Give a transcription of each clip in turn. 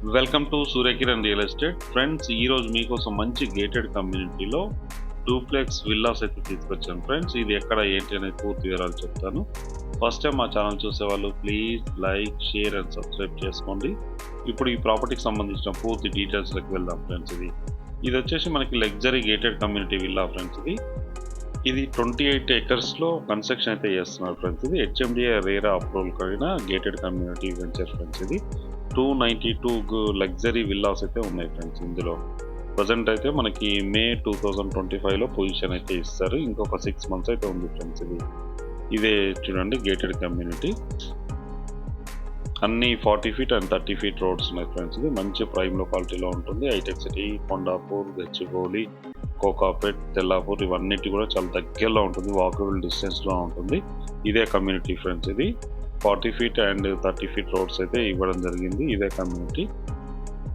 Welcome to Surya Kiran real estate friends. ఈరోజు మీకోసం మంచి గేటెడ్ కమ్యూనిటీలో డూప్లెక్స్ విల్లాస్ అయితే తీసుకొచ్చాను ఫ్రెండ్స్. ఇది ఎక్కడ ఏంటి అనేది పూర్తి వివరాలు చెప్తాను. ఫస్ట్ టైం మా ఛానల్ చూసేవాళ్ళు please like, share and subscribe చేసుకోండి. ఇప్పుడు ఈ ప్రాపర్టీకి సంబంధించిన పూర్తి డీటెయిల్స్లోకి వెళ్దాం ఫ్రెండ్స్. ఇది వచ్చేసి మనకి luxury gated community villa friends. ఇది 28 ఏకర్స్లో కన్స్ట్రక్షన్ అయితే చేస్తున్నారు ఫ్రెండ్స్. ఇది హెచ్ఎండిఏ రేరా అప్రూవల్ కలిగిన గేటెడ్ కమ్యూనిటీ వెంచర్ ఫ్రెండ్స్. ఇది 292 లగ్జరీ విల్లాస్ అయితే ఉన్నాయి ఫ్రెండ్స్. ఇందులో ప్రజెంట్ అయితే మనకి మే 2025లో పొజిషన్ అయితే ఇస్తారు. ఇంకొక 6 months అయితే ఉంది ఫ్రెండ్స్. ఇదే చూడండి గేటెడ్ కమ్యూనిటీ. అన్ని 40 feet అండ్ 30 feet రోడ్స్ ఉన్నాయి ఫ్రెండ్స్. ఇది మంచి ప్రైమ్ లొకాలిటీలో ఉంటుంది. హైటెక్ సిటీ, కొండాపూర్, గచ్చిబౌలి, కోకాపేట్, తెల్లాపూర్ ఇవన్నిటి కూడా చాలా దగ్గరలో ఉంటుంది. వాకబుల్ డిస్టెన్స్లో ఉంటుంది. ఇదే కమ్యూనిటీ ఫ్రెండ్స్. ఇది 40 feet అండ్ 30 feet రోడ్స్ అయితే ఇవ్వడం జరిగింది. ఇదే కమ్యూనిటీ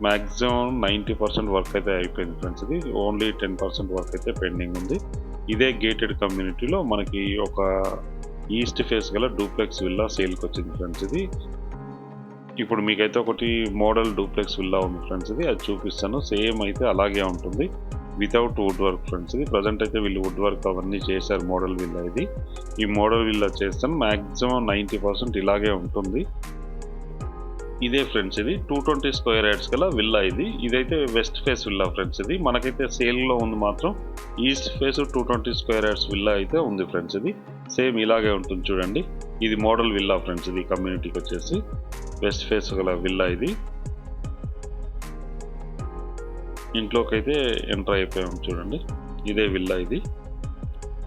మ్యాక్సిమం 90% వర్క్ అయితే అయిపోయింది ఫ్రెండ్స్. ఇది ఓన్లీ 10% వర్క్ అయితే పెండింగ్ ఉంది. ఇదే గేటెడ్ కమ్యూనిటీలో మనకి ఒక ఈస్ట్ ఫేస్ గల డూప్లెక్స్ విల్లా సేల్కి వచ్చింది ఫ్రెండ్స్. ఇది ఇప్పుడు మీకైతే ఒకటి మోడల్ డూప్లెక్స్ విల్లా ఉంది ఫ్రెండ్స్. అది చూపిస్తాను. సేమ్ అయితే అలాగే ఉంటుంది వితౌట్ వుడ్ వర్క్ ఫ్రెండ్స్. ఇది ప్రజెంట్ అయితే వీళ్ళు వుడ్ వర్క్ అవన్నీ చేశారు మోడల్ విల్లా. ఈ మోడల్ విల్లా చేస్తాను మ్యాక్సిమం 90% ఇలాగే ఉంటుంది. ఇదే ఫ్రెండ్స్. ఇది 220 square yards గల విల్లా. ఇదైతే వెస్ట్ ఫేస్ విల్లా ఫ్రెండ్స్. ఇది మనకైతే సేల్లో ఉంది మాత్రం east face 220 square yards villa అయితే ఉంది ఫ్రెండ్స్. ఇది సేమ్ ఇలాగే ఉంటుంది చూడండి. ఇది మోడల్ విల్లా ఫ్రెండ్స్. ఇది కమ్యూనిటీకి వచ్చేసి వెస్ట్ ఫేస్ గల విల్లా. ఇది ఇంట్లోకి అయితే ఎంటర్ అయిపోయాం చూడండి. ఇదే విల్లా. ఇది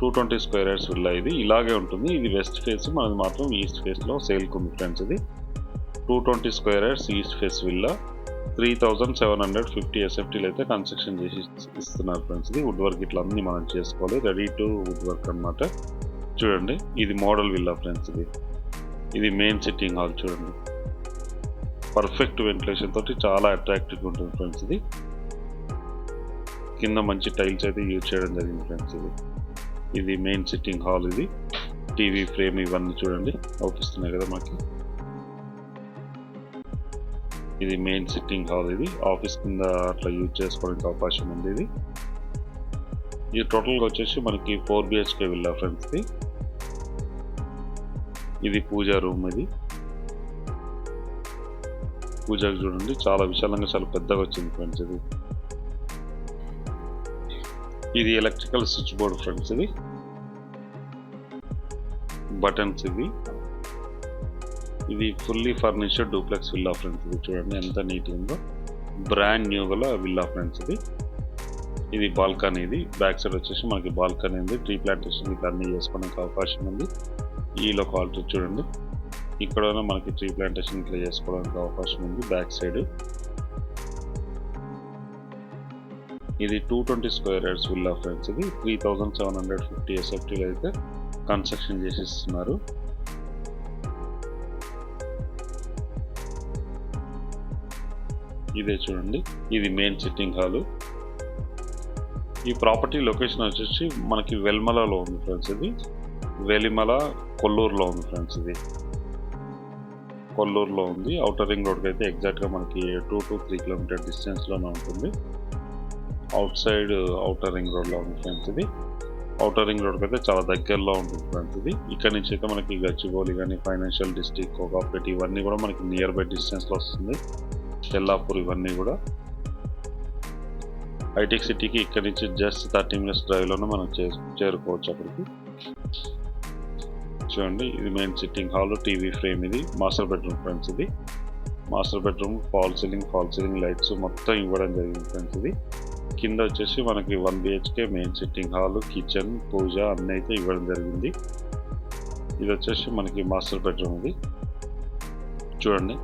220 square yards విల్లా. ఇది ఇలాగే ఉంటుంది. ఇది వెస్ట్ ఫేస్, మనది మాత్రం ఈస్ట్ ఫేస్లో సేల్కి ఉంది ఫ్రెండ్స్. ఇది 220 square yards east face villa. 3750 SFTలు అయితే కన్స్ట్రక్షన్ చేసి ఇస్తున్నారు ఫ్రెండ్స్. ఇది వుడ్ వర్క్ ఇట్లా అన్నీ మనం చేసుకోవాలి. రెడీ టు వుడ్ వర్క్ అనమాట. చూడండి ఇది మోడల్ విల్లా ఫ్రెండ్స్. ఇది మెయిన్ సిట్టింగ్ హాల్ చూడండి. పర్ఫెక్ట్ వెంటిలేషన్ తోటి చాలా అట్రాక్టివ్గా ఉంటుంది ఫ్రెండ్స్. ఇది కింద మంచి టైల్స్ అయితే యూజ్ చేయడం జరిగింది ఫ్రెండ్స్. ఇది మెయిన్ సిట్టింగ్ హాల్. ఇది టీవీ ఫ్రేమ్ ఇవన్నీ చూడండి అవుపిస్తున్నాయి కదా మనకి. ఇది మెయిన్ సిట్టింగ్ హాల్. ఇది ఆఫీస్ కింద అట్లా యూజ్ చేసుకోవడానికి అవకాశం ఉంది. ఇది టోటల్గా వచ్చేసి మనకి 4 BHK విల్లా ఫ్రెండ్స్. ఇది పూజా రూమ్. పూజకు చూడండి చాలా విశాలంగా చాలా పెద్దగా వచ్చింది ఫ్రెండ్స్. ఇది ఎలక్ట్రికల్ స్విచ్ బోర్డ్ ఫ్రెండ్స్. ఇది బటన్స్. ఇది ఫుల్లీ ఫర్నిచర్డ్ డూప్లెక్స్ విల్లా ఫ్రెండ్స్. ఇది చూడండి ఎంత నీట్గా ఉందో. బ్రాండ్ న్యూ గల విల్లా ఫ్రెండ్స్. ఇది బాల్కనీ. ఇది బ్యాక్ సైడ్ వచ్చేసి మనకి బాల్కనీ ఉంది. ట్రీ ప్లాంటేషన్ ఇట్లా అన్నీ చేసుకోవడానికి అవకాశం ఉంది. ఈ లొకాలిటీ చూడండి. ఇక్కడ మనకి ట్రీ ప్లాంటేషన్ ఇట్లా చేసుకోవడానికి అవకాశం ఉంది బ్యాక్ సైడ్. ఇది 220 square yards విల్లా ఫ్రెండ్స్. ఇది 3750 SFTలు అయితే కన్స్ట్రక్షన్ చేసి ఇస్తున్నారు. ఇదే చూడండి. ఇది మెయిన్ సిట్టింగ్ హాలు. ఈ ప్రాపర్టీ లొకేషన్ వచ్చేసి మనకి వెల్మలలో ఉంది ఫ్రెండ్స్. ఇది వెలిమల కొల్లూరులో ఉంది ఫ్రెండ్స్. ఇది కొల్లూరులో ఉంది. ఔటర్ రింగ్ రోడ్కి అయితే ఎగ్జాక్ట్గా మనకి 2 to 3 kilometer డిస్టెన్స్లోనే ఉంటుంది. అవుట్ సైడ్ ఔటర్ రింగ్ రోడ్లో ఉంది ఫ్రెండ్స్. ఇది ఔటర్ రింగ్ రోడ్కి అయితే చాలా దగ్గరలో ఉంటుంది ఫ్రెండ్స్. ఇది ఇక్కడ నుంచి అయితే మనకి గచ్చిబౌలి కానీ, ఫైనాన్షియల్ డిస్ట్రిక్ట్, కోకాపేట్ ఇవన్నీ కూడా మనకి నియర్ బై డిస్టెన్స్లో వస్తుంది. తెల్లాపూర్ ఇవన్నీ కూడా. హైటెక్ సిటీకి ఇక్కడ నుంచి జస్ట్ 30 minutes డ్రైవ్లోనే మనం చేరుకోవచ్చు అక్కడికి. చూడండి ఇది main sitting hall, TV frame. ఇది మాస్టర్ బెడ్రూమ్ ఫ్రెండ్స్. ఇది master bedroom, fall ceiling lights మొత్తం ఇవ్వడం జరిగింది ఫ్రెండ్స్. ఇది కింద వచ్చేసి మనకి 1 BHK main sitting hall, kitchen, puja అన్నీ అయితే ఇవ్వడం జరిగింది. ఇది వచ్చేసి మనకి మాస్టర్ బెడ్రూమ్. ఇది చూడండి.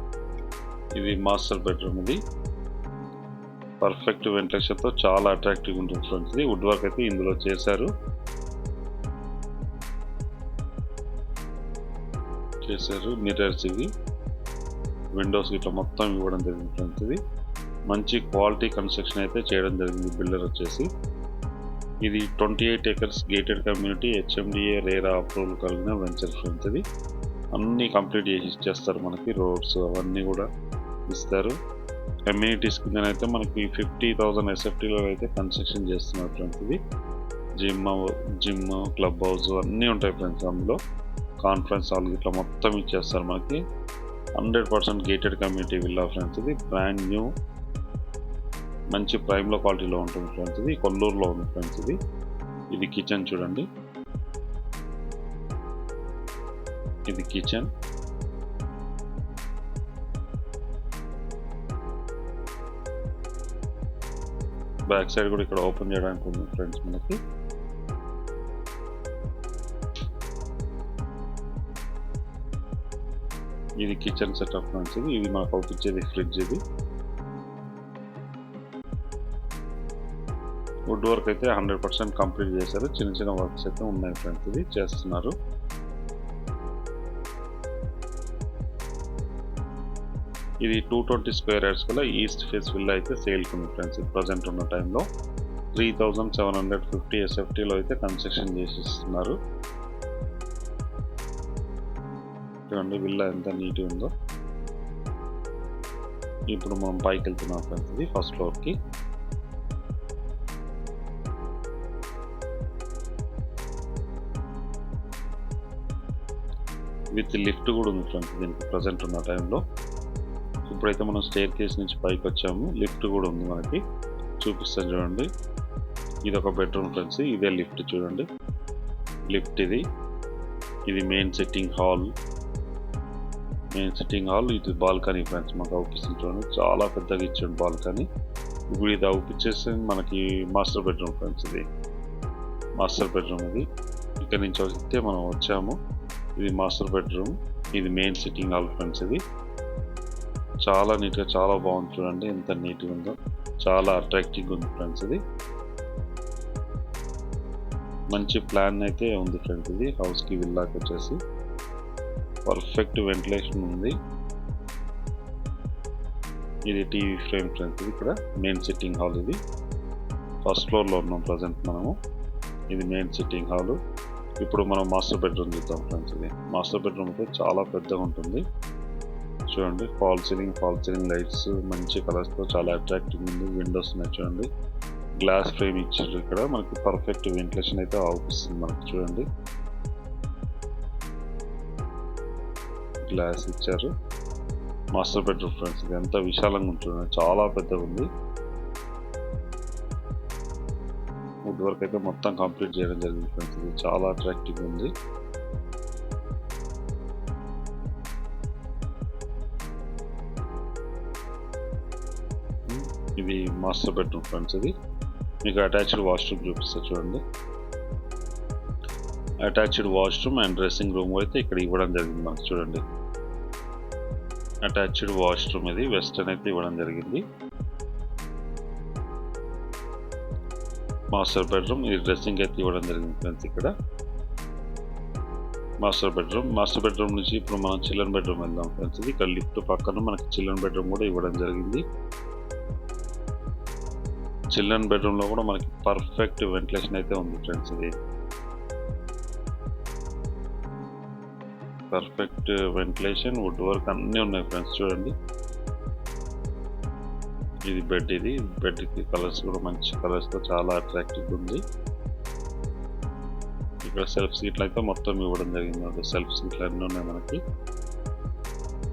ఇది మాస్టర్ బెడ్రూమ్. ఇది పర్ఫెక్ట్ వెంటిలేషన్తో చాలా అట్రాక్టివ్గా ఉంటుంది ఫ్రెండ్స్. ఇది వుడ్ వర్క్ అయితే ఇందులో చేశారు. మిర్రర్స్, విండోస్ ఇట్లా మొత్తం ఇవ్వడం జరిగింది ఫ్రెండ్స్. ఇది మంచి క్వాలిటీ కన్స్ట్రక్షన్ అయితే చేయడం జరిగింది బిల్డర్ వచ్చేసి. ఇది 28 acres gated community HMDA RERA approval కలిగిన వెంచర్ ఫ్రెండ్స్. ఇది అన్నీ కంప్లీట్ చేసి ఇచ్చేస్తారు మనకి. రోడ్స్ అవన్నీ కూడా ఇస్తారు. అమ్యూనిటీస్ కిందనైతే మనకి 50,000 ఎస్ఎఫ్టీలో అయితే కన్స్ట్రక్షన్ చేస్తున్నారు ఫ్రెండ్స్. ఇది జిమ్ క్లబ్ హౌస్ అన్నీ ఉంటాయి ఫ్రెండ్స్. అందులో కాన్ఫరెన్స్ హాల్ ఇట్లా మొత్తం ఇచ్చేస్తారు మనకి. 100% గేటెడ్ కమ్యూనిటీ విల్లా ఫ్రెండ్స్. ఇది బ్రాండ్ న్యూ, మంచి ప్రైమ్లో క్వాలిటీలో ఉంటుంది ఫ్రెండ్స్. ఇది కొల్లూరులో ఉంది ఫ్రెండ్స్. ఇది కిచెన్ చూడండి. ఇది కిచెన్. బ్యాక్ సైడ్ కూడా ఇక్కడ ఓపెన్ చేయడానికి ఉంది ఫ్రెండ్స్ మనకి. ఇది కిచెన్ సెటప్ ఫ్రెండ్స్. ఇది మనకు అవుపించేది ఫ్రిడ్జ్. ఇది వుడ్ వర్క్ అయితే 100% కంప్లీట్ చేశారు. చిన్న చిన్న వర్క్స్ అయితే ఉన్నాయి ఫ్రెండ్స్. ఇది చేస్తున్నారు. ఇది 220 స్క్వేర్ యార్డ్స్ కల్లా ఈస్ట్ ఫేస్ విల్లా అయితే సేల్కి ఉంది ఫ్రెండ్స్. ప్రజెంట్ ఉన్న టైంలో 3,750 ఎస్ఎఫ్టీలో అయితే కన్స్ట్రక్షన్ చేసిస్తున్నారు. చూడండి విల్లా ఎంత నీట్గా ఉందో. ఇప్పుడు మనం పైకి వెళ్తున్నాం ఫ్రెండ్స్. ఇది ఫస్ట్ ఫ్లోర్కి. విత్ లిఫ్ట్ కూడా ఉంది ఫ్రెండ్స్ దీనికి ప్రజెంట్ ఉన్న టైంలో. ఇప్పుడైతే మనం స్టేర్ కేస్ నుంచి పైకి వచ్చాము. లిఫ్ట్ కూడా ఉంది మనకి, చూపిస్తాను చూడండి. ఇది ఒక బెడ్రూమ్ ఫ్రెండ్స్. ఇదే లిఫ్ట్ చూడండి. లిఫ్ట్ ఇది మెయిన్ సిట్టింగ్ హాల్. ఇది బాల్కనీ ఫ్రెండ్స్. మాకు అవుపిస్తుంది చూడండి. చాలా పెద్దగా ఇచ్చాడు బాల్కనీ. ఇప్పుడు ఇది అవుపిచ్చేసి మనకి మాస్టర్ బెడ్రూమ్ ఫ్రెండ్స్. ఇది మాస్టర్ బెడ్రూమ్. ఇది ఇక్కడ నుంచి వస్తే మనం వచ్చాము. ఇది మాస్టర్ బెడ్రూమ్. ఇది మెయిన్ సిట్టింగ్ హాల్ ఫ్రెండ్స్. ఇది చాలా నీట్గా, చాలా బాగుంది చూడండి. ఎంత నీట్గా ఉందో, చాలా అట్రాక్టివ్గా ఉంది ఫ్రెండ్స్. ఇది మంచి ప్లాన్ అయితే ఉంది ఫ్రెండ్స్. ఇది హౌస్కి విల్లాకి వచ్చేసి పర్ఫెక్ట్ వెంటిలేషన్ ఉంది. ఇది టీవీ ఫ్రేమ్ ఫ్రెండ్స్. ఇది ఇక్కడ మెయిన్ సిట్టింగ్ హాల్. ఇది ఫస్ట్ ఫ్లోర్లో ఉన్నాం ప్రజెంట్ మనము. ఇది మెయిన్ సిట్టింగ్ హాల్. ఇప్పుడు మనం మాస్టర్ బెడ్రూమ్ చూద్దాం ఫ్రెండ్స్. ఇది మాస్టర్ బెడ్రూమ్ అయితే చాలా పెద్దగా ఉంటుంది చూడండి. ఫాల్ సీలింగ్ లైట్స్ మంచి కలర్స్తో చాలా అట్రాక్టివ్ ఉంది. విండోస్ ఉన్నాయి చూడండి. గ్లాస్ ఫ్రేమ్ ఇచ్చారు. ఇక్కడ మనకి పర్ఫెక్ట్ వెంటిలేషన్ అయితే అవుపిస్తుంది మనకి చూడండి. గ్లాస్ ఇచ్చారు. Master bedroom friends. ఇది ఎంత విశాలంగా ఉంటుంది, చాలా పెద్దగా ఉంది. వుడ్ వర్క్ అయితే మొత్తం కంప్లీట్ చేయడం జరిగింది ఫ్రెండ్స్. ఇది చాలా అట్రాక్టివ్గా ఉంది. ఇది మాస్టర్ బెడ్రూమ్ ఫ్రెండ్స్. ఇది మీకు అటాచ్డ్ వాష్రూమ్ చూపిస్తా చూడండి. Attached washroom and dressing room అయితే ఇక్కడ ఇవ్వడం జరిగింది మనకు చూడండి. అటాచ్డ్ వాష్రూమ్ ఇది వెస్టర్న్ అయితే ఇవ్వడం జరిగింది. Master bedroom. ఇది డ్రెస్సింగ్ అయితే ఇవ్వడం జరిగింది ఫ్రెండ్స్. ఇక్కడ మాస్టర్ బెడ్రూమ్ నుంచి ఇప్పుడు మనం చిల్డ్రన్ బెడ్రూమ్ వెళ్దాం ఫ్రెండ్స్. ఇది ఇక్కడ లిఫ్ట్ పక్కన మనకి చిల్డ్రన్ బెడ్రూమ్ కూడా ఇవ్వడం జరిగింది. చిల్డ్రన్ బెడ్రూమ్లో కూడా మనకి పర్ఫెక్ట్ వెంటిలేషన్ అయితే ఉంది ఫ్రెండ్స్. ఇది పర్ఫెక్ట్ వెంటిలేషన్, వుడ్ వర్క్ అన్నీ ఉన్నాయి ఫ్రెండ్స్ చూడండి. ఇది బెడ్కి కలర్స్ కూడా మంచి కలర్స్తో చాలా అట్రాక్టివ్గా ఉంది. ఇక్కడ సెల్ఫ్ సీట్లు అయితే మొత్తం ఇవ్వడం జరిగింది. సెల్ఫ్ సీట్లు అన్నీ ఉన్నాయి మనకి.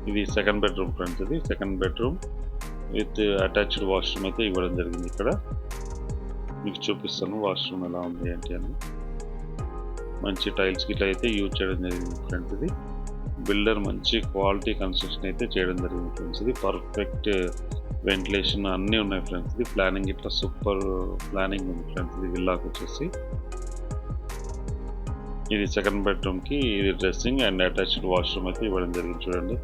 ఇది సెకండ్ బెడ్రూమ్ ఫ్రెండ్స్. ఇది second bedroom with attached washroom అయితే ఇవ్వడం జరిగింది. ఇక్కడ మీకు చూపిస్తాను వాష్రూమ్ ఎలా ఉంది ఏంటి అని. మంచి టైల్స్ గిట్లా అయితే యూజ్ చేయడం జరిగింది ఫ్రెండ్స్. ఇది బిల్డర్ మంచి క్వాలిటీ కన్స్ట్రక్షన్ అయితే చేయడం జరిగింది ఫ్రెండ్స్. ఇది పర్ఫెక్ట్ వెంటిలేషన్ అన్నీ ఉన్నాయి ఫ్రెండ్స్. ఇది ప్లానింగ్ ఇట్లా సూపర్ ప్లానింగ్ ఉంది ఫ్రెండ్స్. ఇది విల్లాకి వచ్చేసి ఇది సెకండ్ బెడ్రూమ్కి ఇది డ్రెస్సింగ్ అండ్ అటాచ్డ్ వాష్రూమ్ అయితే ఇవ్వడం జరిగింది చూడండి.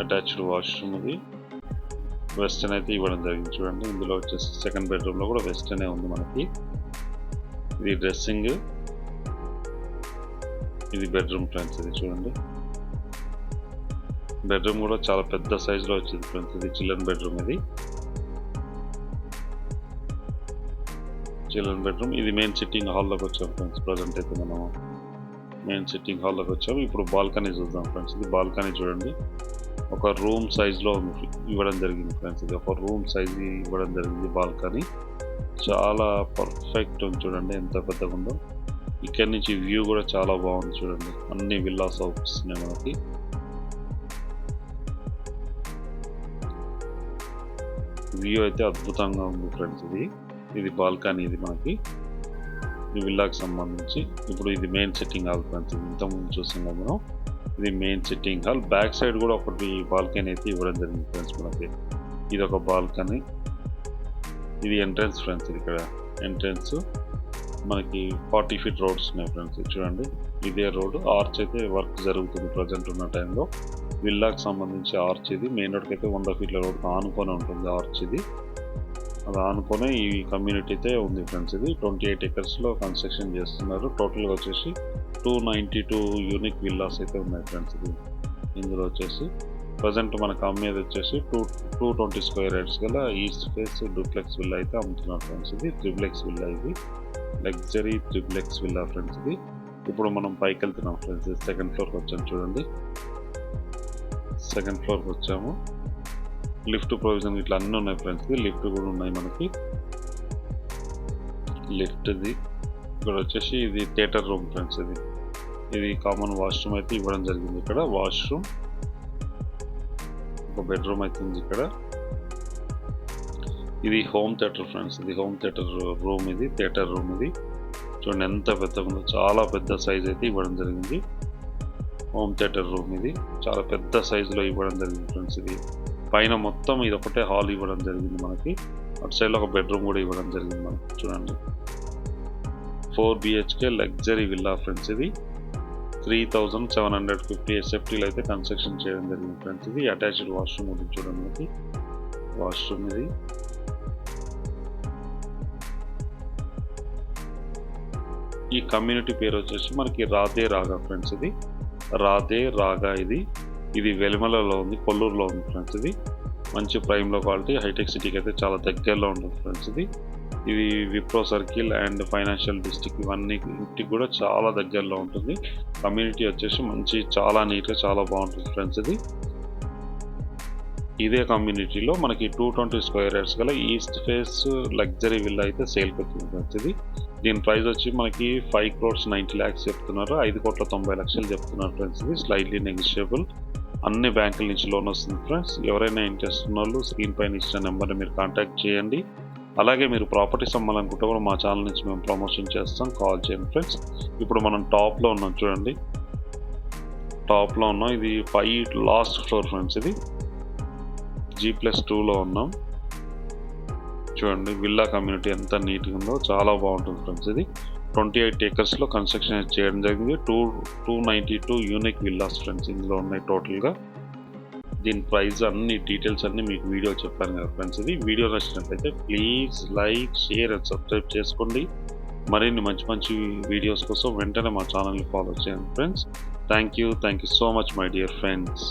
అటాచ్డ్ వాష్రూమ్ ఇది వెస్టర్న్ అయితే ఇవ్వడం జరిగింది చూడండి. ఇందులో వచ్చేసి సెకండ్ బెడ్రూమ్లో కూడా వెస్టర్నే ఉంది మనకి. ఇది డ్రెస్సింగ్, ఇది బెడ్రూమ్ ఫ్రెండ్స్. ఇది చూడండి. బెడ్రూమ్ కూడా చాలా పెద్ద సైజులో వచ్చింది ఫ్రెండ్స్. ఇది చిల్డ్రన్ బెడ్రూమ్. ఇది చిల్డ్రన్ బెడ్రూమ్. ఇది మెయిన్ సిట్టింగ్ హాల్లోకి వచ్చాం ఫ్రెండ్స్. ప్రజెంట్ అయితే మనం మెయిన్ సిట్టింగ్ హాల్లోకి వచ్చాము. ఇప్పుడు బాల్కనీ చూద్దాం ఫ్రెండ్స్. ఇది బాల్కనీ చూడండి. ఒక రూమ్ సైజ్లో ఇవ్వడం జరిగింది ఫ్రెండ్స్. ఇది ఒక రూమ్ సైజ్ ఇవ్వడం జరిగింది బాల్కనీ. చాలా పర్ఫెక్ట్ ఉంది చూడండి ఎంత పెద్దగా ఉందో. ఇక్కడి నుంచి వ్యూ కూడా చాలా బాగుంది చూడండి. అన్ని విల్లాస్ అవుపిస్తున్నాయి మనకి. వ్యూ అయితే అద్భుతంగా ఉంది ఫ్రెండ్స్. ఇది బాల్కనీ. ఇది మనకి ఈ విల్లాకి సంబంధించి. ఇప్పుడు ఇది మెయిన్ సిట్టింగ్ హాల్ ఫ్రెండ్స్. ఇంతకుముందు చూస్తున్నాం మనం. ఇది main sitting hall. Back side కూడా ఒకటి బాల్కనీ అయితే ఇవ్వడం జరిగింది ఫ్రెండ్స్ మనకి. ఇది ఒక బాల్కనీ. ఇది ఎంట్రన్స్ ఫ్రెండ్స్. ఇక్కడ ఎంట్రన్స్ మనకి 40 ఫీట్ రోడ్స్ ఉన్నాయి ఫ్రెండ్స్. చూడండి ఇదే రోడ్. ఆర్చ్ అయితే వర్క్ జరుగుతుంది ప్రజెంట్ ఉన్న టైంలో. విల్లాకి సంబంధించి ఆర్చ్ ఇది. మెయిన్ రోడ్కి అయితే 100 ఫీట్ల రోడ్ ఆనుకొని ఉంటుంది ఆర్చ్ ఇది. అది ఆనుకొని ఈ కమ్యూనిటీ అయితే ఉంది ఫ్రెండ్స్. ఇది 28 ఎకర్స్లో కన్స్ట్రక్షన్ చేస్తున్నారు. టోటల్గా వచ్చేసి 292 యూనిక్ విల్లాస్ అయితే ఉన్నాయి ఫ్రెండ్స్. ఇందులో వచ్చేసి ప్రజెంట్ మనకు అమ్మేది వచ్చేసి 220 స్క్వేర్ యార్డ్స్ గల ఈస్ట్ ఫేస్ డూప్లెక్స్ విల్లా అయితే అమ్ముతున్నారు ఫ్రెండ్స్. ఇది ట్రిప్లెక్స్ విల్లా. ఇది లగ్జరీ ట్రిప్లెక్స్ విల్లా ఫ్రెండ్స్. ఇది ఇప్పుడు మనం పైకి వెళ్తున్నాం ఫ్రెండ్స్. సెకండ్ ఫ్లోర్కి వచ్చాము చూడండి. సెకండ్ ఫ్లోర్కి వచ్చాము. లిఫ్ట్ ప్రొవిజన్ ఇట్లా అన్నీ ఉన్నాయి ఫ్రెండ్స్. లిఫ్ట్ కూడా ఉన్నాయి మనకి. లిఫ్ట్ది ఇక్కడ వచ్చేసి ఇది థియేటర్ రూమ్ ఫ్రెండ్స్. ఇది కామన్ వాష్రూమ్ అయితే ఇవ్వడం జరిగింది. ఇక్కడ వాష్రూమ్, ఒక బెడ్రూమ్ అయితే ఉంది ఇక్కడ. ఇది హోమ్ థియేటర్ ఫ్రెండ్స్. ఇది హోమ్ థియేటర్ రూమ్. ఇది థియేటర్ రూమ్. ఇది చూడండి ఎంత పెద్దగా ఉందో. చాలా పెద్ద సైజ్ అయితే ఇవ్వడం జరిగింది. Home theatre room. ఇది చాలా పెద్ద సైజులో ఇవ్వడం జరిగింది ఫ్రెండ్స్. ఇది పైన మొత్తం ఇది ఒకటే హాల్ ఇవ్వడం జరిగింది మనకి. అటు సైడ్లో ఒక బెడ్రూమ్ కూడా ఇవ్వడం జరిగింది మనకి. చూడండి 4 BHK లగ్జరీ విల్లా ఫ్రెండ్స్. ఇది 3750 SFTలో అయితే కన్స్ట్రక్షన్ చేయడం జరిగింది ఫ్రెండ్స్. ఇది అటాచ్డ్ వాష్రూమ్ ఉంది చూడండి మనకి. వాష్రూమ్ ఇది. ఈ కమ్యూనిటీ పేరు వచ్చేసి మనకి రాధే రాగా ఫ్రెండ్స్. ఇది రాధే రాగా. ఇది వెలిమలలో ఉంది, కొల్లూరులో ఉంది ఫ్రెండ్స్. ఇది మంచి ప్రైమ్లో క్వాలిటీ. హైటెక్ సిటీకి అయితే చాలా దగ్గరలో ఉంటుంది ఫ్రెండ్స్. ఇది Wipro circle and financial district ఇవన్నిటికి కూడా చాలా దగ్గరలో ఉంటుంది. కమ్యూనిటీ వచ్చేసి మంచి చాలా నీట్గా చాలా బాగుంటుంది ఫ్రెండ్స్. ఇదే కమ్యూనిటీలో మనకి 220 స్క్వేర్ యార్డ్స్ గల ఈస్ట్ ఫేస్ లగ్జరీ విల్లా అయితే సేల్కి వచ్చింది ఫ్రెండ్స్. దీని ప్రైస్ వచ్చి మనకి 5,90,00,000 చెప్తున్నారు. 5,90,00,000 చెప్తున్నారు ఫ్రెండ్స్. ఇది స్లైట్లీ నెగిషియబుల్. అన్ని బ్యాంకుల నుంచి లోన్ వస్తుంది ఫ్రెండ్స్. ఎవరైనా ఇంట్రెస్ట్ ఉన్న వాళ్ళు స్క్రీన్ పైన ఇచ్చిన నెంబర్ని మీరు కాంటాక్ట్ చేయండి. అలాగే మీరు ప్రాపర్టీస్ అమ్మాలనుకుంటే కూడా మా ఛానల్ నుంచి మేము ప్రమోషన్ చేస్తాం. కాల్ చేయండి ఫ్రెండ్స్. ఇప్పుడు మనం టాప్లో ఉన్నాం చూడండి. టాప్లో ఉన్నాం. ఇది 5 లాస్ట్ ఫ్లోర్ ఫ్రెండ్స్. ఇది G+2లో ఉన్నాం. చూడండి విల్లా కమ్యూనిటీ ఎంత నీట్గా ఉందో. చాలా బాగుంటుంది ఫ్రెండ్స్. ఇది 28 ఎకర్స్లో కన్స్ట్రక్షన్ చేయడం జరిగింది. 292 యూనిక్ విల్లాస్ ఫ్రెండ్స్ ఇందులో ఉన్నాయి టోటల్గా. దీని ప్రైస్ అన్ని డీటెయిల్స్ అన్నీ మీకు వీడియో చెప్పాను కదా ఫ్రెండ్స్. ఇది వీడియో నచ్చినట్లయితే please like, share and subscribe చేసుకోండి. మరిన్ని మంచి మంచి వీడియోస్ కోసం వెంటనే మా ఛానల్ని ఫాలో చేయండి friends. Thank you so much my dear friends.